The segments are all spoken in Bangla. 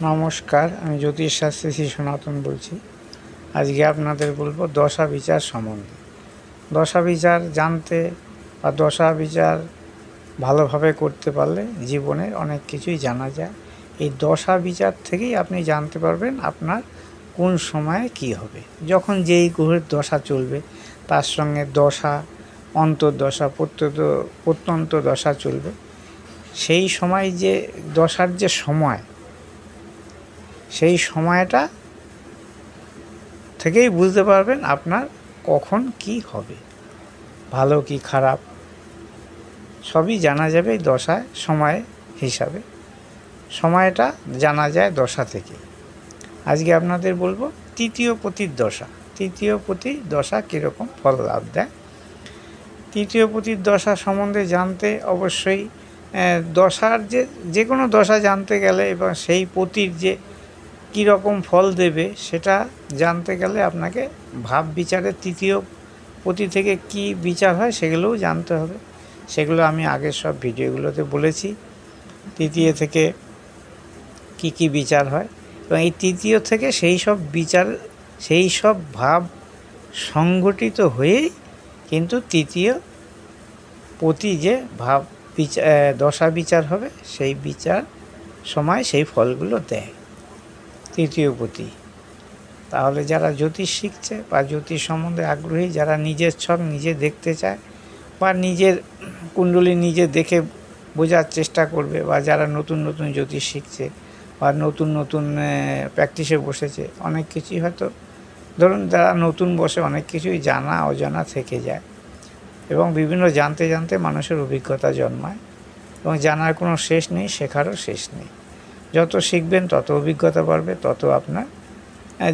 নমস্কার, আমি জ্যোতিষশাস্ত্রী শ্রী সনাতন বলছি। আজকে আপনাদের বলবো দশা বিচার সম্বন্ধে। দশা বিচার জানতে বা দশা বিচার ভালোভাবে করতে পারলে জীবনে অনেক কিছুই জানা যায়। এই দশা বিচার থেকেই আপনি জানতে পারবেন আপনার কোন সময়ে কি হবে। যখন যেই গ্রহের দশা চলবে তার সঙ্গে দশা, অন্তর্দশা, প্রত্যন্ত দশা চলবে, সেই সময় যে দশার যে সময়, সেই সময়টা থেকেই বুঝতে পারবেন আপনার কখন কি হবে, ভালো কি খারাপ সবই জানা যাবে এই দশায় সময় হিসাবে। সময়টা জানা যায় দশা থেকে। আজকে আপনাদের বলবো তৃতীয় পতির দশা। তৃতীয় পতির দশা কীরকম ফল লাভ দেয়। তৃতীয় পতির দশা সম্বন্ধে জানতে অবশ্যই দশার যে কোনো দশা জানতে গেলে এবং সেই পতির যে কীরকম ফল দেবে সেটা জানতে গেলে আপনাকে ভাব বিচারের তৃতীয় পতি থেকে কি বিচার হয় সেগুলোও জানতে হবে। সেগুলো আমি আগের সব ভিডিওগুলোতে বলেছি। তৃতীয় থেকে কি বিচার হয় এবং এই তৃতীয় থেকে সেই সব বিচার, সেই সব ভাব সংগঠিত হয়েই কিন্তু তৃতীয় পতি যে ভাব বিচার দশা বিচার হবে সেই বিচার সময় সেই ফলগুলো দেয় তৃতীয় পতি। তাহলে যারা জ্যোতিষ শিখছে বা জ্যোতিষ সম্বন্ধে আগ্রহী, যারা নিজের ছক নিজে দেখতে চায় বা নিজের কুণ্ডলী নিজে দেখে বোঝার চেষ্টা করবে, বা যারা নতুন নতুন জ্যোতিষ শিখছে বা নতুন নতুন প্র্যাকটিসে বসেছে, অনেক কিছুই হয়তো ধরুন যারা নতুন বসে অনেক কিছুই জানা অজানা থেকে যায় এবং বিভিন্ন জানতে জানতে মানুষের অভিজ্ঞতা জন্মায় এবং জানার কোনো শেষ নেই, শেখারও শেষ নেই। যত শিখবেন তত অভিজ্ঞতা বাড়বে, তত আপনার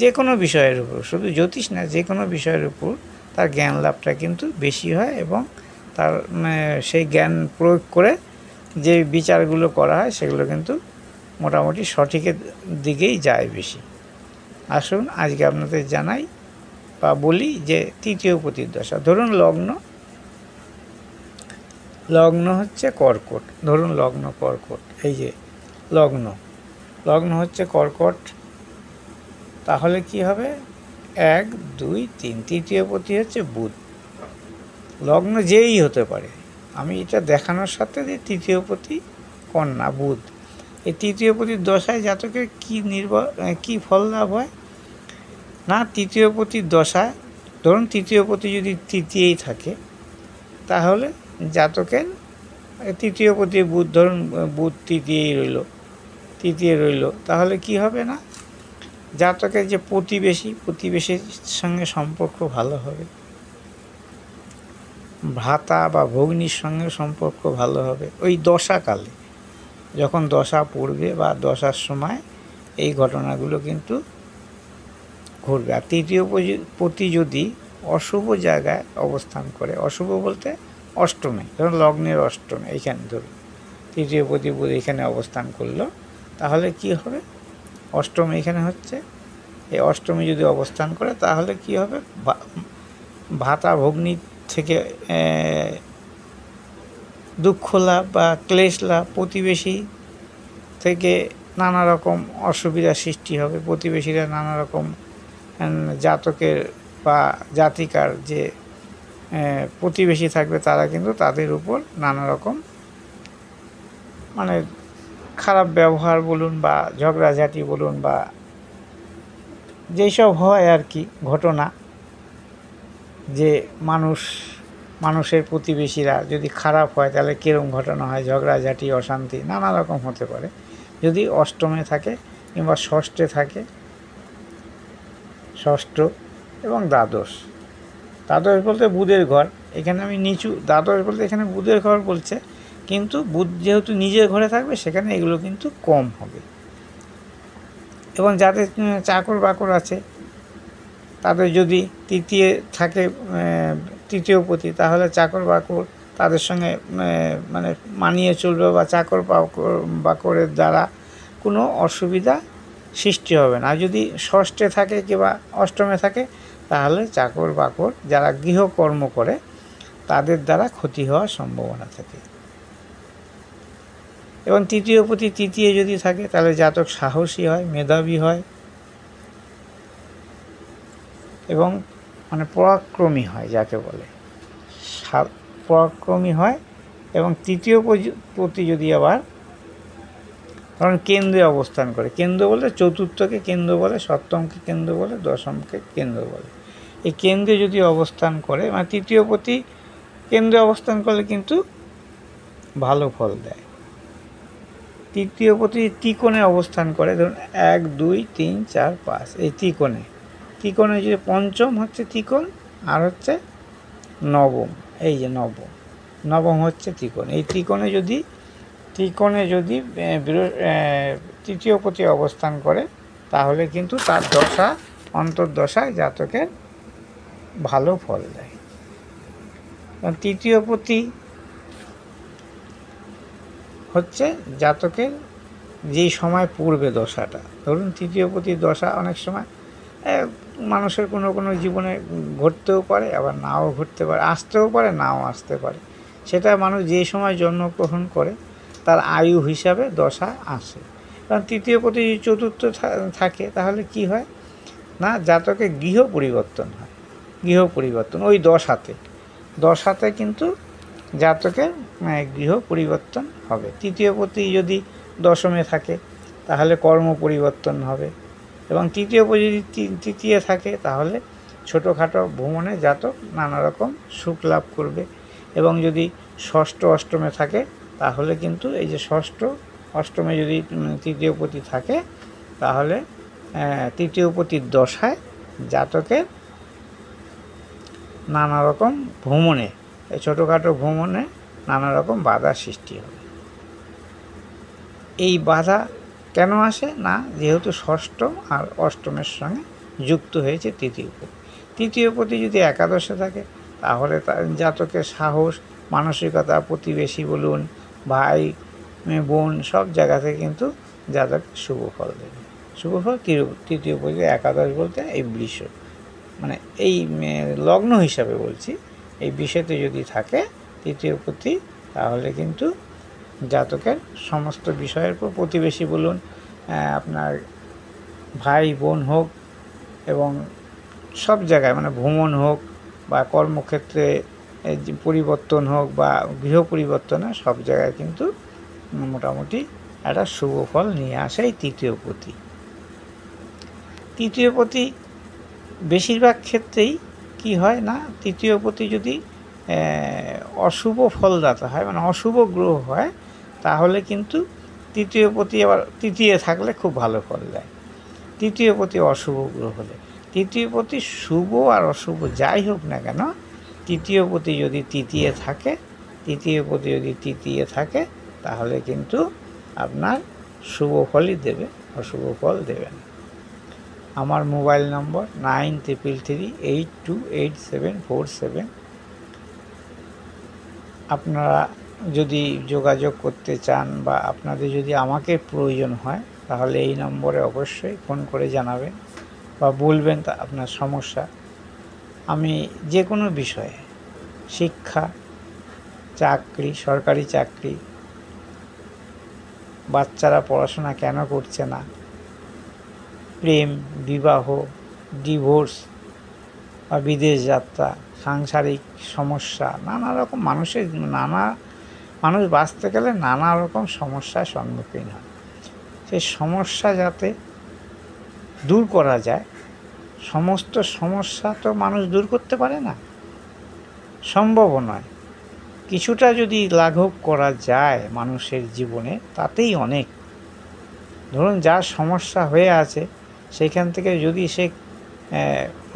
যে কোনো বিষয়ের উপর, শুধু জ্যোতিষ না, যে কোনো বিষয়ের উপর তার জ্ঞান লাভটা কিন্তু বেশি হয় এবং তার সেই জ্ঞান প্রয়োগ করে যে বিচারগুলো করা হয় সেগুলো কিন্তু মোটামুটি সঠিকের দিকেই যায় বেশি। আসুন আজকে আপনাদের জানাই বা বলি যে তৃতীয় পতির দশা। ধরুন লগ্ন হচ্ছে কর্কট। ধরুন লগ্ন কর্কট, এই যে লগ্ন হচ্ছে কর্কট। তাহলে কি হবে? 1, 2, 3 তৃতীয় পতি হচ্ছে বুধ। লগ্ন যেই হতে পারে, আমি এটা দেখানোর সাথে যে তৃতীয় পতি কন্যা বুধ। এই তৃতীয় পতির দশায় জাতকের কি ফল লাভ হয় না, তৃতীয় পতির দশায় ধরুন তৃতীয় পতি যদি তৃতীয়ই থাকে তাহলে জাতকের তৃতীয় পতি বুধ, ধরুন বুধ তৃতীয় রইল, তাহলে কি হবে না, জাতকের যে প্রতিবেশীর সঙ্গে সম্পর্ক ভালো হবে, ভ্রাতা বা ভগ্নীর সঙ্গে সম্পর্ক ভালো হবে। ওই দশাকালে যখন দশা পড়বে বা দশার সময় এই ঘটনাগুলো কিন্তু ঘটবে। আর তৃতীয় পতি যদি অশুভ জায়গায় অবস্থান করে, অশুভ বলতে অষ্টমে, ধরুন লগ্নের অষ্টমে, এইখানে ধরুন তৃতীয় পতি বুধ এখানে অবস্থান করলো, তাহলে কি হবে, অষ্টমে এখানে হচ্ছে, এই অষ্টমী যদি অবস্থান করে তাহলে কি হবে, ভাতা ভগ্নী থেকে দুঃখ লাভ বা ক্লেশ লাভ, প্রতিবেশী থেকে নানা রকম অসুবিধা সৃষ্টি হবে। প্রতিবেশীরা নানা রকম জাতকের বা জাতিকার যে প্রতিবেশী থাকবে তারা কিন্তু তাদের উপর নানা রকম খারাপ ব্যবহার বলুন বা ঝগড়াঝাটি বলুন বা যেসব হয় আর কি ঘটনা, যে মানুষের প্রতিবেশীরা যদি খারাপ হয় তাহলে কীরকম ঘটনা হয়, ঝগড়াঝাটি অশান্তি নানা রকম হতে পারে যদি অষ্টমে থাকে কিংবা ষষ্ঠে থাকে। ষষ্ঠ এবং দ্বাদশ বলতে বুধের ঘর, এখানে আমি নিচু দ্বাদশ বলতে এখানে বুধের ঘর বলছে, কিন্তু বুধ যেহেতু নিজের ঘরে থাকবে সেখানে এগুলো কিন্তু কম হবে। এবং যাদের চাকর বাকর আছে তাদের যদি তৃতীয় থাকে তৃতীয় পতি, তাহলে চাকর বাকর তাদের সঙ্গে মানিয়ে চলবে বা চাকর বাকরের দ্বারা কোনো অসুবিধা সৃষ্টি হবে না। আর যদি ষষ্ঠে থাকে কিংবা অষ্টমে থাকে তাহলে চাকর বাকর যারা গৃহকর্ম করে তাদের দ্বারা ক্ষতি হওয়ার সম্ভাবনা থাকে। এবং তৃতীয়পতি তৃতীয় যদি থাকে তাহলে জাতক সাহসী হয়, মেধাবী হয় এবং মানে পরাক্রমী হয়, যাকে বলে পরাক্রমী হয়। এবং তৃতীয় পতি যদি আবার কারণ কেন্দ্রে অবস্থান করে, কেন্দ্র বলে চতুর্থকে কেন্দ্র বলে, সপ্তমকে কেন্দ্র বলে, দশমকে কেন্দ্র বলে। এই কেন্দ্রে যদি অবস্থান করে মানে তৃতীয় পতি কেন্দ্রে অবস্থান করলে কিন্তু ভালো ফল দেয়। তৃতীয় পতি ত্রিকোণে অবস্থান করে, ধরুন 1 2 3 4 5 এই ত্রিকোণে যে পঞ্চম হচ্ছে ত্রিকোণ আর হচ্ছে নবম, এই যে নবম হচ্ছে ত্রিকোণ। এই ত্রিকোণে যদি তৃতীয় পতি অবস্থান করে তাহলে কিন্তু তার দশা অন্তর্দশায় জাতকের ভালো ফল দেয়। তৃতীয় পতি হচ্ছে জাতকের যেই সময় পূর্বে দশাটা, ধরুন তৃতীয় পতির দশা অনেক সময় মানুষের কোনো জীবনে ঘটতেও পারে, আবার নাও ঘটতে পারে, আসতেও পারে, নাও আসতে পারে। সেটা মানুষ যে সময় জন্মগ্রহণ করে তার আয়ু হিসাবে দশা আসে। কারণ তৃতীয় পতি যদি চতুর্থ থাকে তাহলে কি হয় না, জাতকে গৃহ পরিবর্তন হয়। ওই দশাতে কিন্তু জাতকের গৃহ পরিবর্তন হবে। তৃতীয় পতি যদি দশমে থাকে তাহলে কর্ম পরিবর্তন হবে। এবং তৃতীয় পতি যদি তৃতীয় থাকে তাহলে ছোটোখাটো ভ্রমণে জাতক নানা রকম সুখ লাভ করবে। এবং যদি ষষ্ঠ অষ্টমে থাকে তাহলে কিন্তু এই যে ষষ্ঠ অষ্টমে যদি তৃতীয় পতি থাকে তাহলে তৃতীয় পতির দশায় জাতকের নানা রকম ভ্রমণে, ছোটোখাটো ভ্রমণে নানা রকম বাধা সৃষ্টি হবে। এই বাধা কেন আসে না, যেহেতু ষষ্ঠম আর অষ্টমের সঙ্গে যুক্ত হয়েছে তৃতীয় পতি যদি একাদশে থাকে তাহলে জাতকের সাহস, মানসিকতা, প্রতিবেশী বলুন, ভাই বোন সব জায়গা থেকে কিন্তু জাতক শুভ ফল দেবে। শুভ ফল তৃতীয় পতি একাদশ বলতে এই বৃষ, মানে এই লগ্ন হিসাবে বলছি, এই বিষয়তে যদি থাকে তৃতীয় পতি তাহলে কিন্তু জাতকের সমস্ত বিষয়ের উপর, প্রতিবেশী বলুন, আপনার ভাই বোন হোক এবং সব জায়গায় মানে ভ্রমণ হোক বা কর্মক্ষেত্রে পরিবর্তন হোক বা গৃহ পরিবর্তনে সব জায়গায় কিন্তু মোটামুটি একটা শুভ ফল নিয়ে আসে এই তৃতীয় পতি। বেশিরভাগ ক্ষেত্রেই কি হয় না, তৃতীয় পতি যদি অশুভ ফলদাতা হয় মানে অশুভ গ্রহ হয় তাহলে কিন্তু তৃতীয় পতি আবার তৃতীয় থাকলে খুব ভালো ফল দেয়। তৃতীয় পতি অশুভ গ্রহ হলে, তৃতীয় পতি শুভ আর অশুভ যাই হোক না কেন, তৃতীয় পতি যদি তৃতীয় থাকে তাহলে কিন্তু আপনার শুভ ফলই দেবে, অশুভ ফল দেবে না। আমার মোবাইল নম্বর 9333828747। আপনারা যদি যোগাযোগ করতে চান বা আপনাদের যদি আমাকে প্রয়োজন হয় তাহলে এই নম্বরে অবশ্যই ফোন করে জানাবেন বা বলবেন তা আপনার সমস্যা। আমি যে কোনো বিষয়ে, শিক্ষা, চাকরি, সরকারি চাকরি, বাচ্চারা পড়াশোনা কেন করছে না, প্রেম, বিবাহ, ডিভোর্স বা বিদেশ যাত্রা, সাংসারিক সমস্যা, নানা রকম মানুষ বাঁচতে গেলে নানা রকম সমস্যার সম্মুখীন হয়। সেই সমস্যা যাতে দূর করা যায়, সমস্ত সমস্যা তো মানুষ দূর করতে পারে না, সম্ভব নয়। কিছুটা যদি লাঘব করা যায় মানুষের জীবনে তাতেই অনেক। ধরুন যার সমস্যা হয়ে আছে সেখান থেকে যদি সে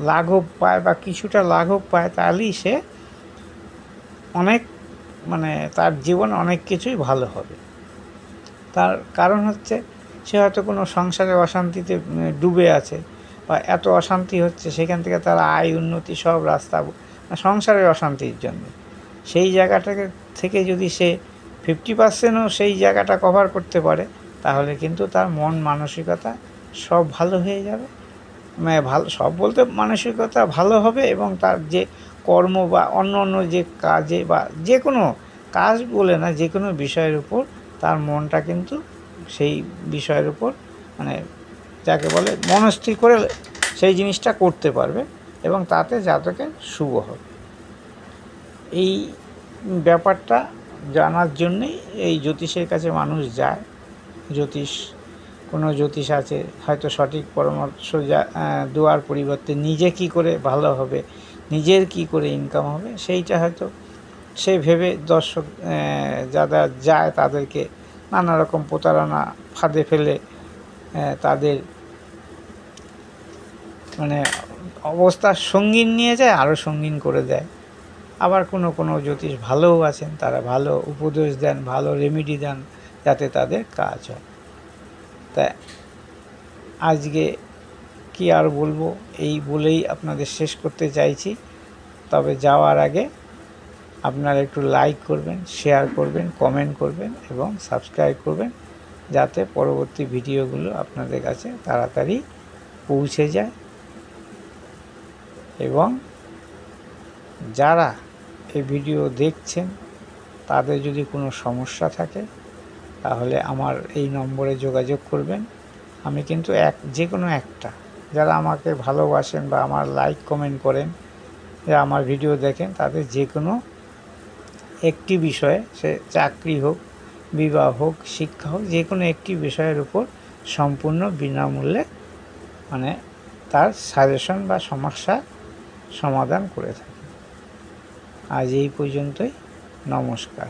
লাঘব পায় বা কিছুটা লাঘব পায় তাহলেই সে অনেক তার জীবনে অনেক কিছুই ভালো হবে। তার কারণ হচ্ছে সে হয়তো কোনো সংসারে অশান্তিতে ডুবে আছে বা এত অশান্তি হচ্ছে, সেখান থেকে তার আয় উন্নতি সব রাস্তা সংসারের অশান্তির জন্য, সেই জায়গাটাকে থেকে যদি সে 50%ও সেই জায়গাটা কভার করতে পারে তাহলে কিন্তু তার মন মানসিকতা সব ভালো হয়ে যাবে। সব বলতে মানসিকতা ভালো হবে এবং তার যে কর্ম বা অন্য যে কাজে বা যে কোনো কাজ বলে না, যে কোনো বিষয়ের উপর তার মনটা কিন্তু সেই বিষয়ের উপর মানে যাকে বলে মনস্থির করে সেই জিনিসটা করতে পারবে এবং তাতে জাতকের শুভ হবে। এই ব্যাপারটা জানার জন্যেই এই জ্যোতিষের কাছে মানুষ যায়। কোনো জ্যোতিষ আছে হয়তো সঠিক পরামর্শ দেওয়ার পরিবর্তে নিজে কি করে ভালো হবে, নিজের কি করে ইনকাম হবে, সেইটা হয়তো সে ভেবে দর্শক যারা যায় তাদেরকে নানা রকম প্রতারণা ফাঁদে ফেলে তাদের মানে অবস্থার সঙ্গীন নিয়ে যায়, আরও সঙ্গীন করে দেয়। আবার কোনো জ্যোতিষ ভালোও আছেন, তারা ভালো উপদেশ দেন, ভালো রেমেডি দেন যাতে তাদের কাজ হয়। তা আজকে কি আর বলবো, এই বলেই আপনাদের শেষ করতে চাইছি। তবে যাওয়ার আগে আপনারা একটু লাইক করবেন, শেয়ার করবেন, কমেন্ট করবেন এবং সাবস্ক্রাইব করবেন, যাতে পরবর্তী ভিডিওগুলো আপনাদের কাছে তাড়াতাড়ি পৌঁছে যায়। এবং যারা এই ভিডিও দেখছেন তাদের যদি কোনো সমস্যা থাকে তাহলে আমার এই নম্বরে যোগাযোগ করবেন। আমি কিন্তু যে কোনো একটা, যারা আমাকে ভালোবাসেন বা আমার লাইক কমেন্ট করেন, যারা আমার ভিডিও দেখেন, তাদের যে কোনো একটি বিষয়ে, সে চাকরি হোক, বিবাহ হোক, শিক্ষা হোক, যে কোনো একটি বিষয়ের উপর সম্পূর্ণ বিনামূল্যে মানে তার সাজেশন বা সমস্যা সমাধান করে থাকি। আজ এই পর্যন্তই। নমস্কার।